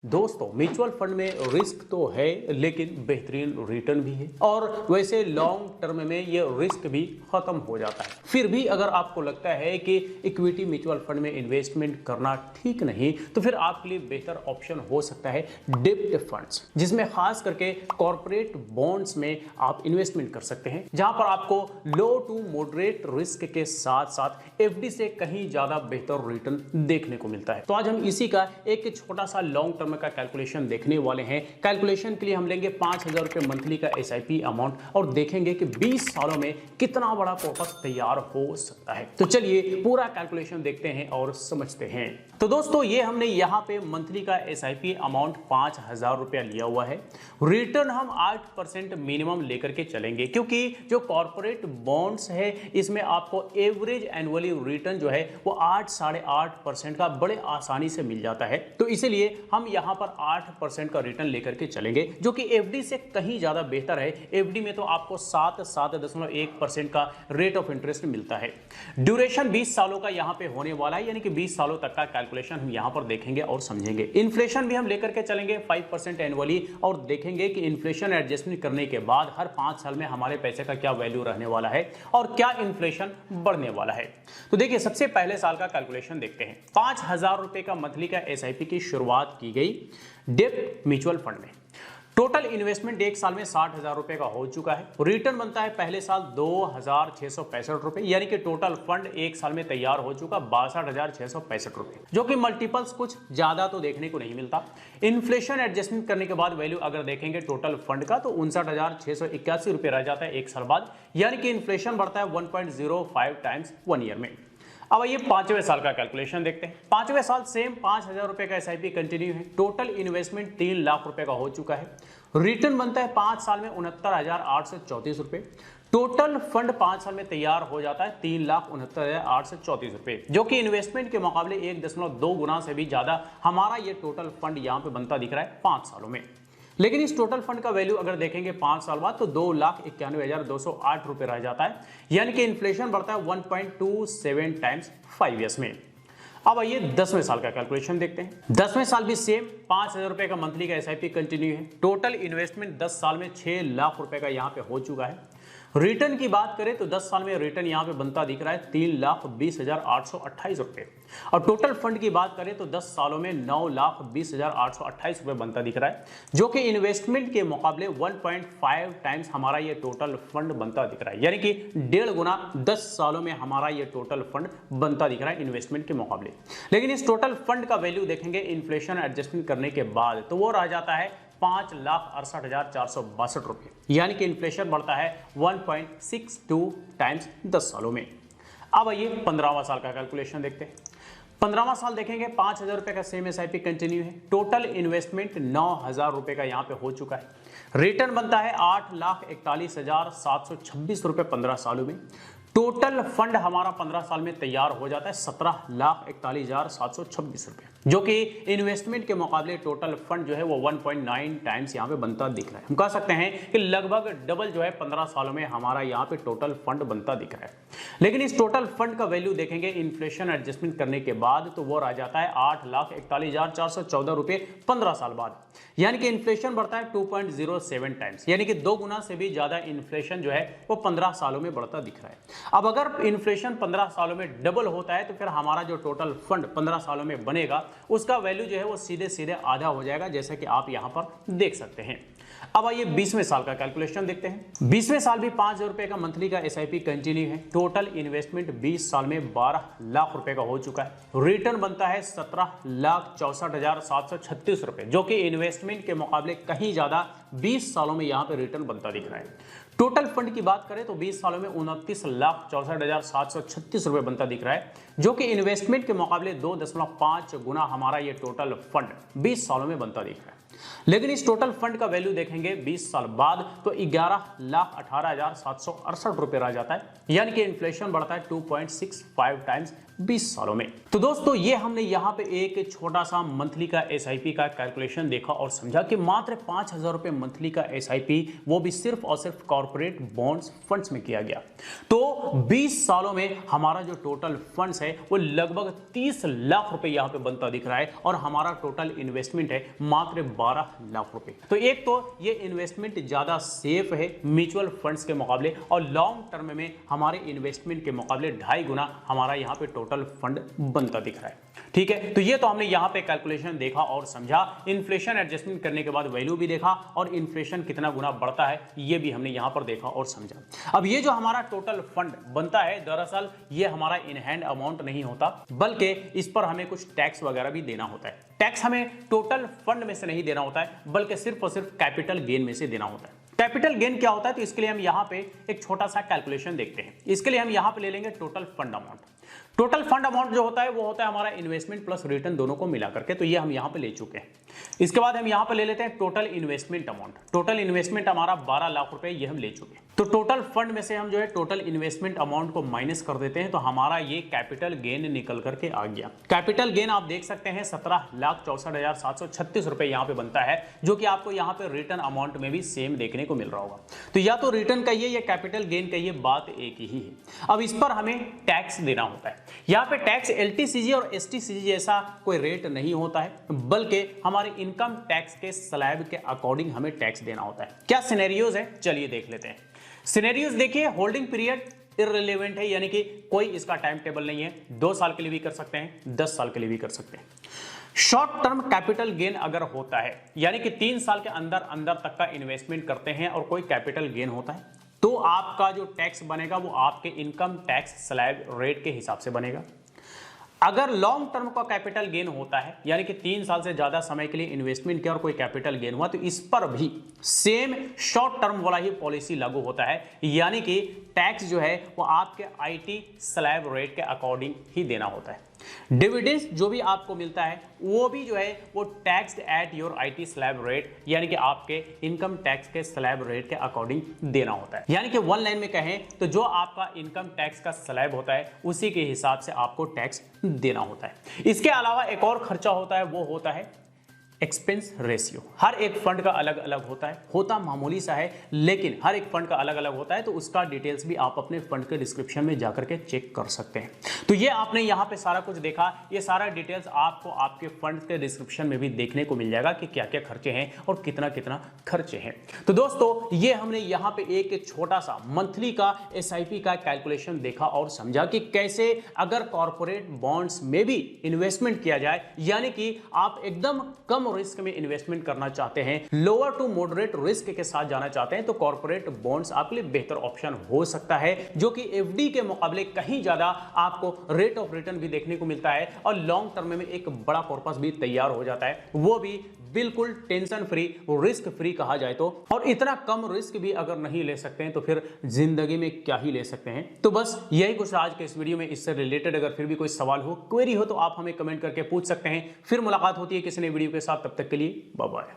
दोस्तों, mutual fund में risk तो है लेकिन बेहतरीन रिटर्न भी है और वैसे लॉन्ग टर्म में ये रिस्क भी खत्म हो जाता है। फिर भी अगर आपको लगता है कि इक्विटी म्यूचुअल फंड में इन्वेस्टमेंट करना ठीक नहीं, तो फिर आपके लिए बेहतर ऑप्शन हो सकता है डेब्ट फंड्स, जिसमें खास करके कॉर्पोरेट बॉन्ड्स में आप इन्वेस्टमेंट कर सकते हैं, जहां पर आपको लो टू मॉडरेट रिस्क के साथ साथ एफडी से कहीं ज्यादा बेहतर रिटर्न देखने को मिलता है। तो आज हम इसी का एक छोटा सा लॉन्ग टर्म का कैलकुलेशन देखने वाले हैं। कैलकुलेशन के लिए हम लेंगे 5,000 रुपए मंथली का एसआईपी अमाउंट और देखेंगे कि 20 सालों में कितना बड़ा कॉर्पस तैयार हो सकता है। तो चलिए पूरा कैलकुलेशन देखते हैं और समझते हैं। तो दोस्तों, ये हमने यहाँ पे मंथली का एसआईपी अमाउंट 5,000 रुपया लिया हुआ है। रिटर्न हम 8% मिनिमम लेकर के चलेंगे, क्योंकि जो कॉर्पोरेट बॉन्ड्स है इसमें आपको एवरेज एनुअली रिटर्न जो है वो 8-8.5% का बड़े आसानी से मिल जाता है। तो इसीलिए हम यहाँ पर 8% का रिटर्न लेकर के चलेंगे, जो कि एफडी से कहीं ज्यादा बेहतर है। एफडी में तो आपको 7.1% का रेट ऑफ इंटरेस्ट मिलता है। ड्यूरेशन 20 सालों का यहाँ पे होने वाला है, यानी कि 20 सालों तक का कैलकुलेशन हम यहाँ पर देखेंगे और समझेंगे। इन्फ्लेशन भी हम लेकर के चलेंगे 5% एनुअली और देखेंगे कि इन्फ्लेशन एडजस्टमेंट करने के बाद हर 5 साल में हमारे पैसे का क्या वैल्यू रहने वाला है और क्या इन्फ्लेशन बढ़ने वाला है। तो देखिए, सबसे पहले साल का कैलकुलेशन देखते हैं। 5,000 रुपए का मंथली का एसआईपी की शुरुआत की गई डेब्ट म्यूचुअल फंड में। टोटल इन्वेस्टमेंट एक साल में 60,000 रुपए का हो चुका है। रिटर्न बनता है पहले साल 2,665 रुपए, यानी कि टोटल फंड एक साल में तैयार हो चुका 62,665 रुपए, जो कि मल्टीपल्स कुछ ज्यादा तो देखने को नहीं मिलता। इन्फ्लेशन एडजस्टमेंट करने के बाद वैल्यू अगर देखेंगे टोटल फंड का, तो 59,681 रुपए रह जाता है एक साल बाद, यानी कि इन्फ्लेशन बढ़ता है 1.05 टाइम्स 1 ईयर में। अब आइए 5वें साल का कैलकुलेशन देखते हैं। 5वें साल सेम 5,000 रुपए का एसआईपी कंटिन्यू है। टोटल इन्वेस्टमेंट 3 लाख रुपए का हो चुका है। रिटर्न बनता है 5 साल में 69,834 रुपए। टोटल फंड 5 साल में तैयार हो जाता है 3,69,834 रुपए, जो कि इन्वेस्टमेंट के मुकाबले 1.2 गुना से भी ज्यादा हमारा ये टोटल फंड यहाँ पे बनता दिख रहा है 5 सालों में। लेकिन इस टोटल फंड का वैल्यू अगर देखेंगे 5 साल बाद, तो 2,91,208 रुपए रह जाता है, यानी कि इन्फ्लेशन बढ़ता है 1.27 टाइम्स 5 ईयर्स में। अब आइए 10वें साल का कैलकुलेशन देखते हैं। 10वें साल भी सेम 5,000 रुपए का मंथली का एसआईपी कंटिन्यू है। टोटल इन्वेस्टमेंट 10 साल में 6 लाख रुपए का यहाँ पे हो चुका है। रिटर्न की बात करें तो 10 साल में रिटर्न यहाँ पे बनता दिख रहा है 3,20,828 रुपए, और टोटल फंड की बात करें तो 10 सालों में 9,20,828 रुपए बनता दिख रहा है, जो कि इन्वेस्टमेंट के मुकाबले 1.5 टाइम्स हमारा ये टोटल फंड बनता दिख रहा है, यानी कि 1.5 गुना 10 सालों में हमारा ये टोटल फंड बनता दिख रहा है इन्वेस्टमेंट के मुकाबले। लेकिन इस टोटल फंड का वैल्यू देखेंगे इन्फ्लेशन एडजस्टमेंट करने के बाद, तो वो रह जाता है 5,68,462 रुपए, यानी कि इन्फ्लेशन बढ़ता है 1.62 टाइम्स 10 सालों में। अब आइए 15वां साल का कैलकुलेशन देखते हैं। 15वां साल देखेंगे 5,000 रुपए का सेम एसआईपी कंटिन्यू है। टोटल इन्वेस्टमेंट 9,000 रुपए का यहाँ पे हो चुका है। रिटर्न बनता है 8,41,726 रुपए 15 सालों में। टोटल फंड हमारा 15 साल में तैयार हो जाता है 17,41,726 रुपए, जो कि इन्वेस्टमेंट के मुकाबले टोटल फंड जो है वो 1.9 टाइम्स यहाँ पे बनता दिख रहा है। हम कह सकते हैं कि लगभग डबल जो है 15 सालों में हमारा यहाँ पे टोटल फंड बनता दिख रहा है। लेकिन इस टोटल फंड का वैल्यू देखेंगे इन्फ्लेशन एडजस्टमेंट करने के बाद, तो वो रह जाता है 8,41,414 रुपए 15 साल बाद, यानी कि इन्फ्लेशन बढ़ता है 2.07 टाइम्स, यानी कि 2 गुना से भी ज्यादा इन्फ्लेशन जो है वो 15 सालों में बढ़ता दिख रहा है। अब अगर इन्फ्लेशन 15 सालों में डबल होता है, तो फिर हमारा जो टोटल फंड 15 सालों में बनेगा उसका वैल्यू जो है वो सीधे सीधे आधा हो जाएगा, जैसा कि आप यहां पर देख सकते हैं। अब आइए 20वें साल का कैलकुलेशन देखते हैं। 20वें साल भी 5,000 रुपए का मंथली का एसआईपी कंटिन्यू है। टोटल इन्वेस्टमेंट 20 साल में 12 लाख रुपए का हो चुका है। रिटर्न बनता है 17,64,736 रुपए, जो कि इन्वेस्टमेंट के मुकाबले कहीं ज्यादा 20 सालों में यहाँ पे रिटर्न बनता दिख रहा है। टोटल फंड की बात करें तो 20 सालों में 29,64,736 रुपए बनता दिख रहा है, जो कि इन्वेस्टमेंट के मुकाबले 2.5 गुना हमारा ये टोटल फंड 20 सालों में बनता दिख रहा है। लेकिन इस टोटल फंड का वैल्यू देखेंगे 20 साल बाद, तो 11,18,768 रुपए रह जाता है, यानी कि इन्फ्लेशन बढ़ता है 2.65 टाइम्स 20 सालों में। तो दोस्तों ये हमने यहाँ पे एक छोटा सा मंथली का एसआईपी का कैलकुलेशन देखा और समझा कि मात्र 5,000 रुपए मंथली का एसआईपी, वो भी सिर्फ और सिर्फ कॉर्पोरेट बॉन्ड्स फंड्स में किया गया, तो 20 सालों में हमारा जो टोटल फंड्स है वो लगभग 30 लाख रुपए यहाँ पे बनता दिख रहा है और हमारा टोटल इन्वेस्टमेंट है मात्र 12 लाख रुपए। तो एक तो ये इन्वेस्टमेंट ज्यादा सेफ है म्यूचुअल फंड्स के मुकाबले और लॉन्ग टर्म में हमारे इन्वेस्टमेंट के मुकाबले 2.5 गुना हमारा यहाँ पे टोटल फंड बनता दिख रहा है। ठीक है, तो ये तो हमने यहाँ पे कैलकुलेशन देखा और समझा, इन्फ्लेशन एडजस्टमेंट करने के बाद वैल्यू भी देखा और इन्फ्लेशन कितना गुना बढ़ता है ये भी हमने यहाँ पर देखा और समझा। अब ये जो हमारा टोटल फंड बनता है, दरअसल ये हमारा इन हैंड अमाउंट नहीं होता, बल्कि इस पर हमें कुछ टैक्स वगैरह भी देना होता है। टैक्स हमें टोटल फंड में से नहीं देना होता है, बल्कि सिर्फ और सिर्फ कैपिटल गेन में से देना होता है। कैपिटल गेन क्या होता है, तो इसके लिए हम यहाँ पे एक छोटा सा कैलकुलेशन देखते हैं। इसके लिए हम यहाँ पे ले लेंगे total fund amount. Total fund amount जो होता है वो होता है हमारा इन्वेस्टमेंट प्लस रिटर्न दोनों को मिला करके, तो ये हम यहाँ पे ले चुके हैं। इसके बाद हम यहाँ पे ले लेते हैं total investment amount. Total investment हमारा 12 लाख रुपए ये हम ले चुके हैं। तो टोटल फंड में से हम जो है टोटल इन्वेस्टमेंट अमाउंट को माइनस कर देते हैं, तो हमारा ये कैपिटल गेन निकल करके आ गया। कैपिटल गेन आप देख सकते हैं 17,64,736 रुपए यहाँ पे बनता है, जो कि आपको यहाँ पे रिटर्न अमाउंट में भी सेम देखने को मिल रहा होगा। तो या तो रिटर्न कहिए या कैपिटल गेन कहिए, बात एक ही है। अब इस पर हमें टैक्स देना होता है। यहाँ पे टैक्स एलटीसीजी और एसटीसीजी जैसा कोई रेट नहीं होता है, बल्कि हमारे इनकम टैक्स के स्लैब के अकॉर्डिंग हमें टैक्स देना होता है। क्या सिनेरियोज है, चलिए देख लेते हैं। सिनेरियोज देखिए, होल्डिंग पीरियड इररिलेवेंट है, यानी कि कोई इसका टाइम टेबल नहीं है। 2 साल के लिए भी कर सकते हैं, 10 साल के लिए भी कर सकते हैं। शॉर्ट टर्म कैपिटल गेन अगर होता है, यानी कि 3 साल के अंदर अंदर तक का इन्वेस्टमेंट करते हैं और कोई कैपिटल गेन होता है, तो आपका जो टैक्स बनेगा वो आपके इनकम टैक्स स्लैब रेट के हिसाब से बनेगा। अगर लॉन्ग टर्म का कैपिटल गेन होता है, यानी कि 3 साल से ज्यादा समय के लिए इन्वेस्टमेंट किया और कोई कैपिटल गेन हुआ, तो इस पर भी सेम शॉर्ट टर्म वाला ही पॉलिसी लागू होता है, यानी कि टैक्स जो है वो आपके आईटी स्लैब रेट के अकॉर्डिंग ही देना होता है। डिविडेंड्स जो भी आपको मिलता है वो भी जो है वो tax at your IT slab rate, यानी कि आपके इनकम टैक्स के स्लैब रेट के अकॉर्डिंग देना होता है। यानी कि वन लाइन में कहें तो जो आपका इनकम टैक्स का स्लैब होता है उसी के हिसाब से आपको टैक्स देना होता है। इसके अलावा एक और खर्चा होता है, वो होता है एक्सपेंस रेशियो। हर एक फंड का अलग अलग होता है, होता मामूली सा है, लेकिन हर एक फंड का अलग अलग होता है, तो उसका डिटेल्स भी आप अपने फंड के डिस्क्रिप्शन में जाकर के चेक कर सकते हैं। तो ये आपने यहाँ पे सारा कुछ देखा, ये सारा डिटेल्स आपको आपके फंड के डिस्क्रिप्शन में भी देखने को मिल जाएगा कि क्या क्या खर्चे हैं और कितना कितना खर्चे हैं। तो दोस्तों ये हमने यहाँ पे एक छोटा सा मंथली का एसआईपी का कैलकुलेशन देखा और समझा कि कैसे अगर कॉर्पोरेट बॉन्ड्स में भी इन्वेस्टमेंट किया जाए, यानी कि आप एकदम कम रिस्क में इन्वेस्टमेंट करना चाहते हैं, लोअर टू मॉडरेट रिस्क के साथ जाना चाहते हैं, तो कॉर्पोरेट बॉन्ड्स आपके लिए बेहतर ऑप्शन हो सकता है, जो कि एफडी के मुकाबले कहीं ज्यादा आपको रेट ऑफ रिटर्न भी देखने को मिलता है और लॉन्ग टर्म में एक बड़ा कॉर्पस भी तैयार हो जाता है, वो भी बिल्कुल टेंशन फ्री, रिस्क फ्री कहा जाए तो। और इतना कम रिस्क भी अगर नहीं ले सकते हैं तो फिर जिंदगी में क्या ही ले सकते हैं। तो बस यही कुछ आज के इस वीडियो में। इससे रिलेटेड अगर फिर भी कोई सवाल हो, क्वेरी हो, तो आप हमें कमेंट करके पूछ सकते हैं। फिर मुलाकात होती है किसी नए वीडियो के साथ, तब तक के लिए बाय बाय।